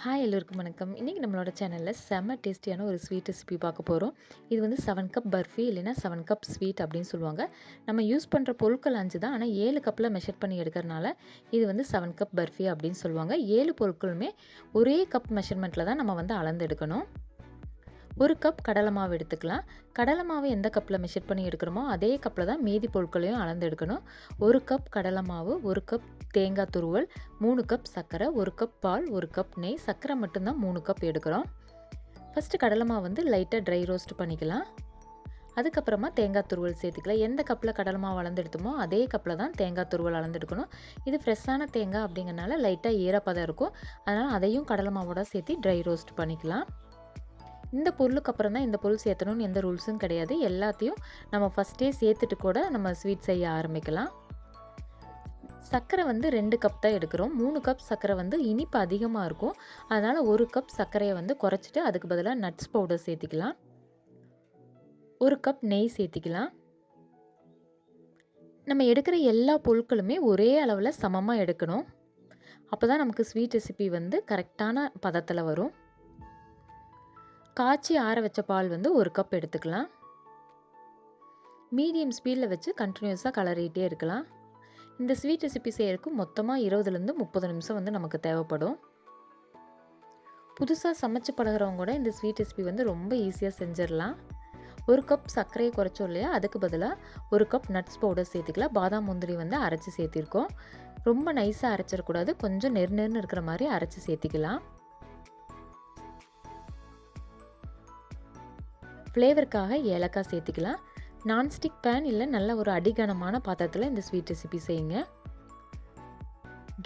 Hi எல்லோருக்கும் வணக்கம். இன்றைக்கி நம்மளோட சேனலில் செம்ம டேஸ்டியான ஒரு ஸ்வீட் ரெசிபி பார்க்க போகிறோம். இது வந்து 7 கப் பர்ஃபி இல்லைன்னா 7 கப் ஸ்வீட் அப்படின்னு சொல்லுவாங்க. நம்ம யூஸ் பண்ணுற பொருட்கள் 5 தான். ஆனால் 7 கப்பில் மெஷர் பண்ணி எடுக்கிறனால இது வந்து 7 கப் பர்ஃபி அப்படின்னு சொல்லுவாங்க. 7 பொருட்களுமே ஒரே கப் மெஷர்மெண்ட்டில் தான் நம்ம வந்து அளந்து எடுக்கணும். ஒரு கப் கடலை மாவு எடுத்துக்கலாம். கடலை மாவு எந்த கப்பில் மெஷர் பண்ணி எடுக்கிறோமோ அதே கப்பில் தான் மீதி பொருட்களையும் அளந்து எடுக்கணும். ஒரு கப் கடலை மாவு, ஒரு கப் தேங்காய் துருவல், 3 கப் சர்க்கரை, ஒரு கப் பால், ஒரு கப் நெய், சர்க்கரை மட்டும்தான் 3 கப் எடுக்கிறோம். ஃபஸ்ட்டு கடலை மாவு வந்து லைட்டாக ட்ரை ரோஸ்ட் பண்ணிக்கலாம். அதுக்கப்புறமா தேங்காய் துருவல் சேர்த்துக்கலாம். எந்த கப்பில் கடலை மாவு அளந்தெடுத்தோமோ அதே கப்பில் தான் தேங்காய் துருவல் அளந்தெடுக்கணும். இது ஃப்ரெஷ்ஷான தேங்காய் அப்படிங்கிறனால லைட்டாக ஈரப்பதம் இருக்கும். அதனால் அதையும் கடலை மாவோட சேர்த்து ட்ரை ரோஸ்ட் பண்ணிக்கலாம். இந்த பொருளுக்கு அப்புறம் தான் இந்த பொருள் சேர்த்தணும்னு எந்த ரூல்ஸும் கிடையாது. எல்லாத்தையும் நம்ம ஃபஸ்ட்டே சேர்த்துட்டு கூட நம்ம ஸ்வீட் செய்ய ஆரம்பிக்கலாம். சர்க்கரை வந்து 2 கப் தான் எடுக்கிறோம். 3 கப் சர்க்கரை வந்து இனிப்பு அதிகமாக இருக்கும். அதனால் 1 கப் சர்க்கரையை வந்து குறைச்சிட்டு அதுக்கு பதிலாக நட்ஸ் பவுடர் சேர்த்திக்கலாம். 1 கப் நெய் சேர்த்திக்கலாம். நம்ம எடுக்கிற எல்லா பொருட்களுமே ஒரே அளவில் சமமாக எடுக்கணும். அப்போ தான் நமக்கு ஸ்வீட் ரெசிபி வந்து கரெக்டான பதத்தில் வரும். காய்ச்சி ஆற வச்ச பால் வந்து 1 கப் எடுத்துக்கலாம். மீடியம் ஸ்பீடில் வச்சு கண்டினியூஸாக கலரிகிட்டே இருக்கலாம். இந்த ஸ்வீட் ரெசிபி செய்யறதுக்கு மொத்தமாக 20லேருந்து 30 நிமிஷம் வந்து நமக்கு தேவைப்படும். புதுசாக சமைச்சு பழகிறவங்க கூட இந்த ஸ்வீட் ரெசிபி வந்து ரொம்ப ஈஸியாக செஞ்சிடலாம். 1 கப் சர்க்கரையை குறைச்சோம் இல்லையா, அதுக்கு பதிலாக 1 கப் நட்ஸ் பவுடர் சேர்த்துக்கலாம். பாதாம் முந்திரி வந்து அரைச்சி சேர்த்திருக்கோம். ரொம்ப நைஸாக அரைச்சிடக்கூடாது, கொஞ்சம் நெருன்னு இருக்கிற மாதிரி அரைச்சி சேர்த்திக்கலாம். ஃப்ளேவருக்காக ஏலக்காய் சேர்த்திக்கலாம். நான்ஸ்டிக் பேன் இல்லை நல்ல ஒரு அடிகனமான பாத்திரத்தில் இந்த ஸ்வீட் ரெசிபி செய்யுங்க.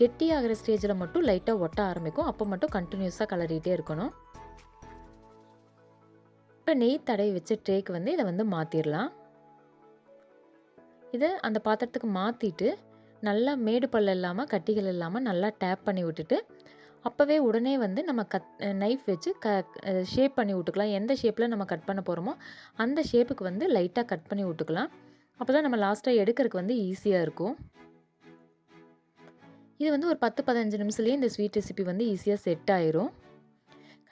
கெட்டி ஆகிற ஸ்டேஜில் மட்டும் லைட்டாக ஒட்ட ஆரம்பிக்கும். அப்போ மட்டும் கண்டினியூஸாக கலரிகிட்டே இருக்கணும். இப்போ நெய் தடவி வச்ச ட்ரேக்கு வந்து இதை வந்து மாற்றிடலாம். இதை அந்த பாத்திரத்துக்கு மாற்றிட்டு நல்லா மேடு பல்ல இல்லாமல் கட்டிகள் இல்லாமல் நல்லா டேப் பண்ணி விட்டுட்டு அப்போவே உடனே வந்து நம்ம நைஃப் வச்சு ஷேப் பண்ணி விட்டுக்கலாம். எந்த ஷேப்பில் நம்ம கட் பண்ண போகிறோமோ அந்த ஷேப்புக்கு வந்து லைட்டாக கட் பண்ணி விட்டுக்கலாம். அப்போ தான் நம்ம லாஸ்ட்டாக எடுக்கிறதுக்கு வந்து ஈஸியாக இருக்கும். இது வந்து ஒரு 10-15 நிமிஷத்துலேயே இந்த ஸ்வீட் ரெசிபி வந்து ஈஸியாக செட் ஆயிரும்.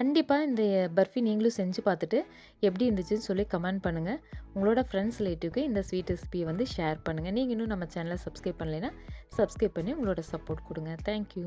கண்டிப்பாக இந்த பர்ஃபி நீங்களும் செஞ்சு பார்த்துட்டு எப்படி இருந்துச்சுன்னு சொல்லி கமெண்ட் பண்ணுங்கள். உங்களோட ஃப்ரெண்ட்ஸ் ரிலேட்டிவ்க்கு இந்த ஸ்வீட் ரெசிபியை வந்து ஷேர் பண்ணுங்கள். நீங்கள் இன்னும் நம்ம சேனலை சப்ஸ்கிரைப் பண்ணலைன்னா சப்ஸ்கிரைப் பண்ணி உங்களோட சப்போர்ட் கொடுங்க. தேங்க்யூ.